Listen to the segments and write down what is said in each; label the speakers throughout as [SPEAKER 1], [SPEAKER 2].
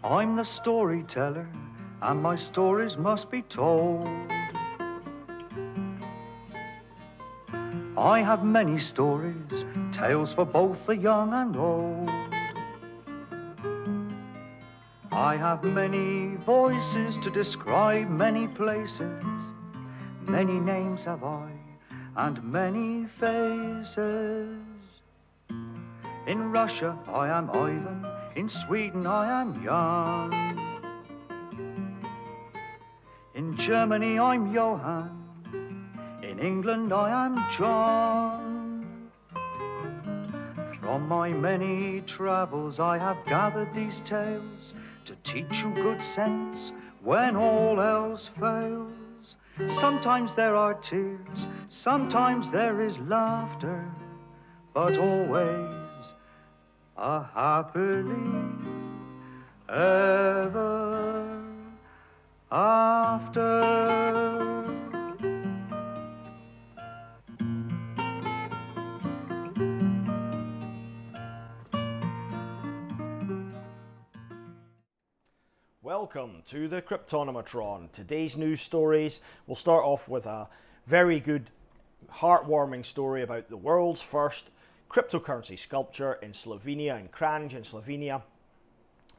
[SPEAKER 1] I'm the storyteller, and my stories must be told. I have many stories, tales for both the young and old. I have many voices to describe many places. Many names have I, and many faces. In Russia I am Ivan, in Sweden I am Jan. In Germany I'm Johann, in England I am John. From my many travels I have gathered these tales to teach you good sense when all else fails. Sometimes there are tears, sometimes there is laughter, but always a happily ever after.
[SPEAKER 2] Welcome to the Cryptonomatron. Today's news stories, we'll start off with a very good, heartwarming story about the world's first cryptocurrency sculpture in Slovenia, in Kranj in Slovenia.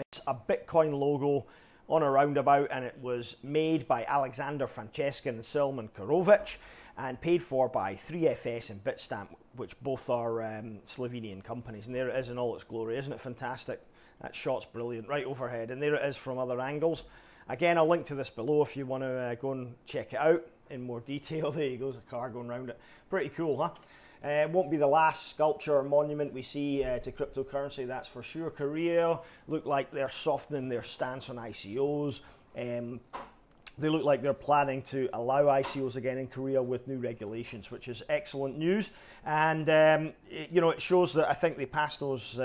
[SPEAKER 2] It's a Bitcoin logo on a roundabout, and it was made by Aleksander, Frančeškin and Selman Čorović and paid for by 3FS and Bitstamp, which both are Slovenian companies. And there it is in all its glory. Isn't it fantastic? That shot's brilliant, right overhead, and there it is from other angles. Again, I'll link to this below if you want to go and check it out in more detail. There you go, there's a car going around it. Pretty cool, huh? It won't be the last sculpture or monument we see to cryptocurrency, that's for sure. Korea look like they're softening their stance on ICOs. They look like they're planning to allow ICOs again in Korea with new regulations, which is excellent news. And it shows that I think they passed those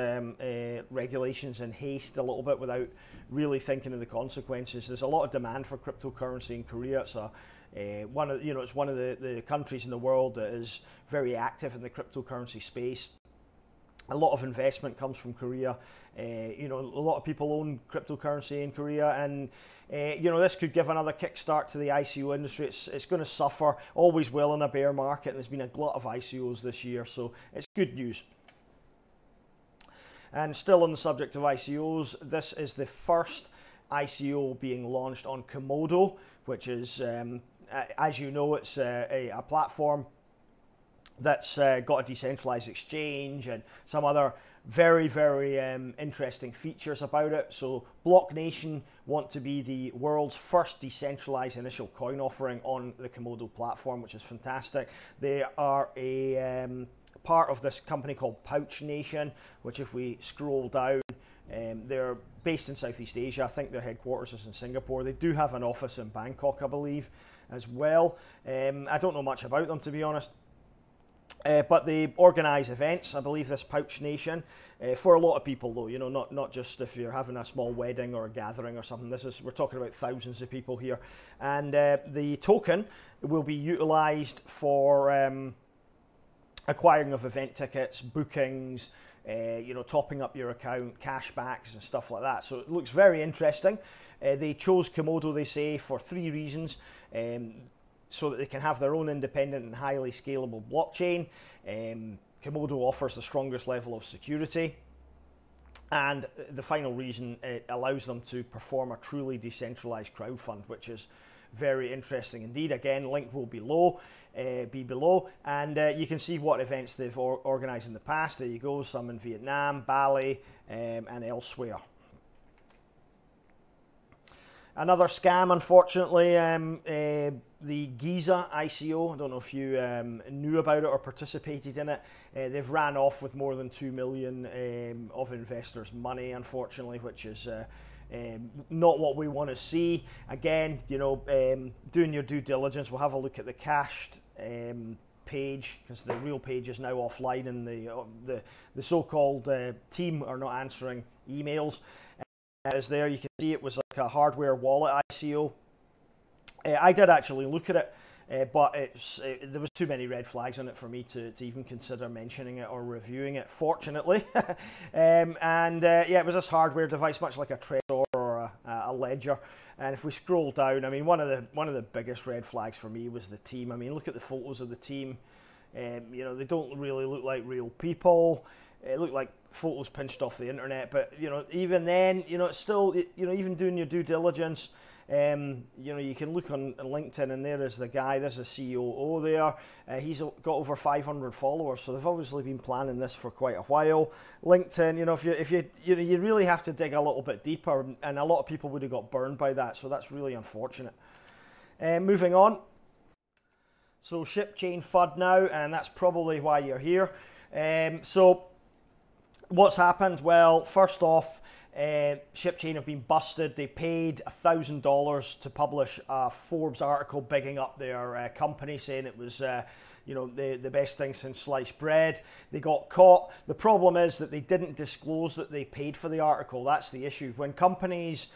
[SPEAKER 2] regulations in haste a little bit without really thinking of the consequences. There's a lot of demand for cryptocurrency in Korea. It's one of the countries in the world that is very active in the cryptocurrency space. A lot of investment comes from Korea. A lot of people own cryptocurrency in Korea, and this could give another kickstart to the ICO industry. It's going to suffer, always will in a bear market, and there's been a glut of ICOs this year, so it's good news. And still on the subject of ICOs, this is the first ICO being launched on Komodo, which is, as you know, it's a platform that's got a decentralized exchange and some other very, very interesting features about it. So Blocnation want to be the world's first decentralized initial coin offering on the Komodo platform, which is fantastic. They are a part of this company called Pouch Nation, which if we scroll down, they're based in Southeast Asia. I think their headquarters is in Singapore. They do have an office in Bangkok, I believe, as well. I don't know much about them, to be honest. But they organise events, I believe, this Pouch Nation, for a lot of people though, not just if you're having a small wedding or a gathering or something. We're talking about thousands of people here. And the token will be utilised for acquiring of event tickets, bookings, topping up your account, cashbacks and stuff like that. So it looks very interesting. They chose Komodo, they say, for 3 reasons. So that they can have their own independent and highly scalable blockchain. Komodo offers the strongest level of security. And the final reason, it allows them to perform a truly decentralized crowdfund, which is very interesting indeed. Again, link will be below. And you can see what events they've organized in the past. There you go, some in Vietnam, Bali, and elsewhere. Another scam, unfortunately, the Giza ICO. I don't know if you knew about it or participated in it. They've ran off with more than 2 million of investors' money, unfortunately, which is not what we want to see. Again, doing your due diligence. We'll have a look at the cached page, because the real page is now offline, and the so-called team are not answering emails. Is there, you can see it was like a hardware wallet ICO. I did actually look at it, but there was too many red flags on it for me to even consider mentioning it or reviewing it, fortunately. Yeah, it was this hardware device, much like a Trezor or ledger. And if we scroll down, I mean, one of the biggest red flags for me was the team. I mean, look at the photos of the team. You know, they don't really look like real people. It looked like photos pinched off the internet. But you know, even then, you know, it's still, you know, even doing your due diligence. You know, you can look on LinkedIn, and there is the guy. There's a COO there. He's got over 500 followers, so they've obviously been planning this for quite a while. LinkedIn, you know, if you really have to dig a little bit deeper, and a lot of people would have got burned by that, so that's really unfortunate. Moving on. So Shipchain FUD now, and that's probably why you're here. So what's happened? Well, first off, Shipchain have been busted. They paid $1,000 to publish a Forbes article bigging up their company, saying it was you know, the best thing since sliced bread. They got caught. The problem is that they didn't disclose that they paid for the article. That's the issue. When companies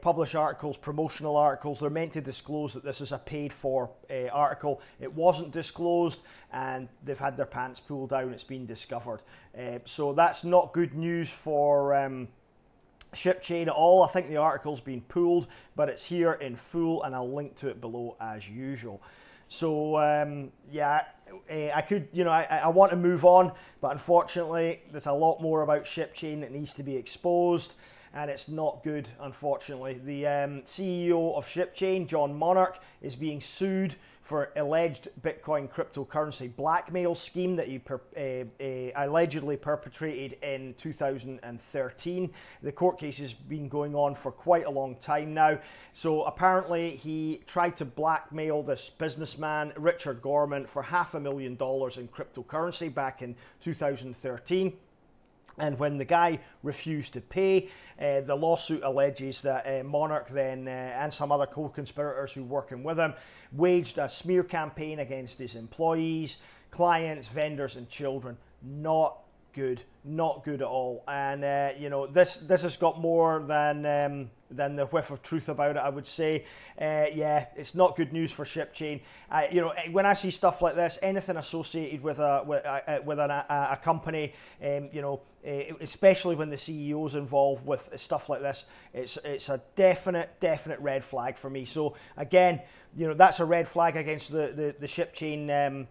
[SPEAKER 2] publish articles, promotional articles, they're meant to disclose that this is a paid for article. It wasn't disclosed, and they've had their pants pulled down. It's been discovered. So that's not good news for Shipchain at all. I think the article's been pulled, but it's here in full, and I'll link to it below as usual. So yeah, I could, you know, I want to move on, but unfortunately there's a lot more about Shipchain that needs to be exposed, and it's not good, unfortunately. The CEO of Shipchain, John Monarch, is being sued for alleged Bitcoin cryptocurrency blackmail scheme that he allegedly perpetrated in 2013. The court case has been going on for quite a long time now. So apparently he tried to blackmail this businessman, Richard Gorman, for $500,000 in cryptocurrency back in 2013. And when the guy refused to pay, the lawsuit alleges that Monarch then, and some other co-conspirators who were working with him, waged a smear campaign against his employees, clients, vendors, and children. Not good at all. And you know, this has got more than the whiff of truth about it, I would say. Yeah, it's not good news for Shipchain. You know, when I see stuff like this, anything associated with a company, you know, especially when the CEO's involved with stuff like this, it's a definite red flag for me. So again, you know, that's a red flag against the Shipchain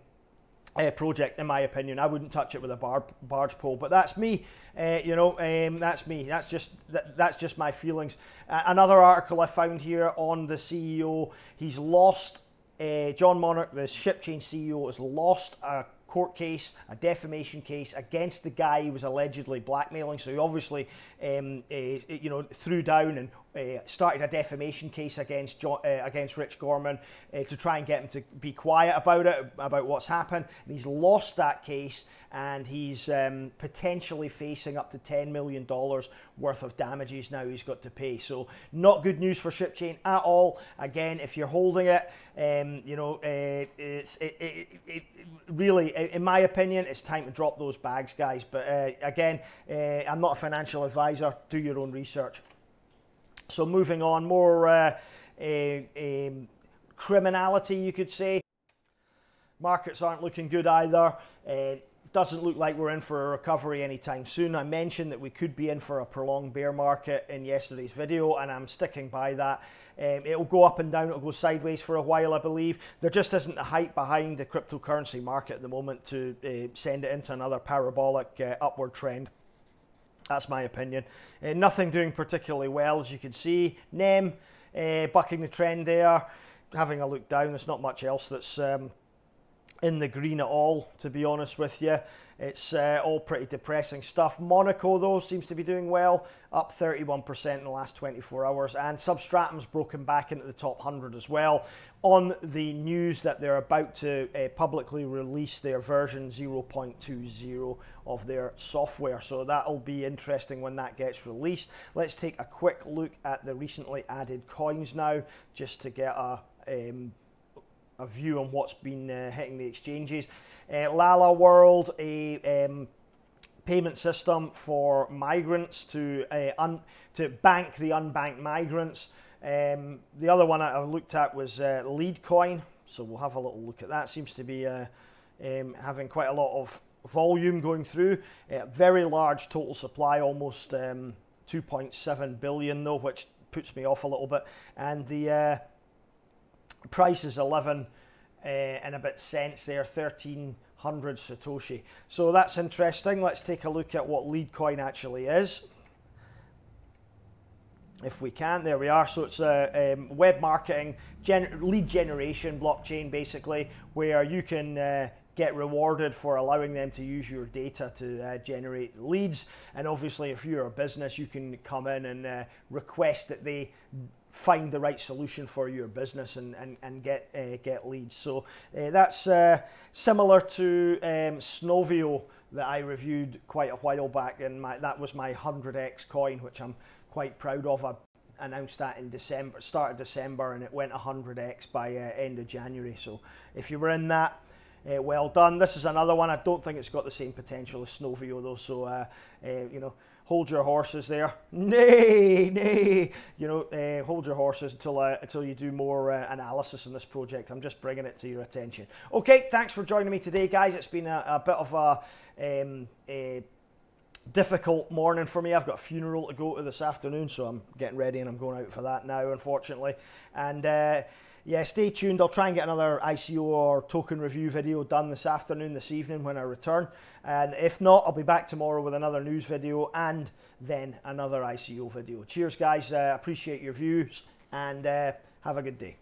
[SPEAKER 2] project, in my opinion. I wouldn't touch it with a barge pole, but that's me. You know, that's me. That's just my feelings. Another article I found here on the CEO. He's lost. John Monarch, the Shipchain CEO, has lost a court case, a defamation case against the guy he was allegedly blackmailing. So he obviously, you know, threw down and started a defamation case against Rich Gorman to try and get him to be quiet about it, about what's happened. And he's lost that case, and he's potentially facing up to $10 million worth of damages now he's got to pay. So not good news for Shipchain at all. Again, if you're holding it, you know, it really, in my opinion, it's time to drop those bags, guys. But again, I'm not a financial advisor. Do your own research. So moving on, more criminality, you could say. Markets aren't looking good either. Doesn't look like we're in for a recovery anytime soon. I mentioned that we could be in for a prolonged bear market in yesterday's video, and I'm sticking by that. It'll go up and down, it'll go sideways for a while, I believe. There just isn't the hype behind the cryptocurrency market at the moment to send it into another parabolic upward trend. That's my opinion. Nothing doing particularly well, as you can see. NEM bucking the trend there. Having a look down, there's not much else that's in the green at all, to be honest with you. It's all pretty depressing stuff. Monaco, though, seems to be doing well, up 31% in the last 24 hours. And Substratum's broken back into the top 100 as well, on the news that they're about to publicly release their version 0.20 of their software. So that'll be interesting when that gets released. Let's take a quick look at the recently added coins now, just to get a view on what's been hitting the exchanges. Lala World, a payment system for migrants to bank the unbanked migrants. The other one I looked at was Leadcoin, so we'll have a little look at that. Seems to be having quite a lot of volume going through. Very large total supply, almost 2.7 billion though, which puts me off a little bit. And the price is 11 and a bit cents there, 1300 Satoshi. So that's interesting. Let's take a look at what Leadcoin actually is. If we can, there we are. So it's a web marketing, lead generation blockchain, basically, where you can get rewarded for allowing them to use your data to generate leads. And obviously, if you're a business, you can come in and request that they find the right solution for your business and get leads. So that's similar to Snovio that I reviewed quite a while back, and that was my 100x coin, which I'm quite proud of. I announced that in December, start of December, and it went 100x by end of January. So if you were in that, well done. This is another one. I don't think it's got the same potential as Snovio though. So you know, hold your horses there. Nay. You know, hold your horses until you do more analysis on this project. I'm just bringing it to your attention. Okay, thanks for joining me today, guys. It's been a bit of a difficult morning for me. I've got a funeral to go to this afternoon, so I'm getting ready and I'm going out for that now, unfortunately. And yeah, stay tuned. I'll try and get another ICO or token review video done this evening when I return. And if not, I'll be back tomorrow with another news video and then another ICO video. Cheers, guys. Appreciate your views and have a good day.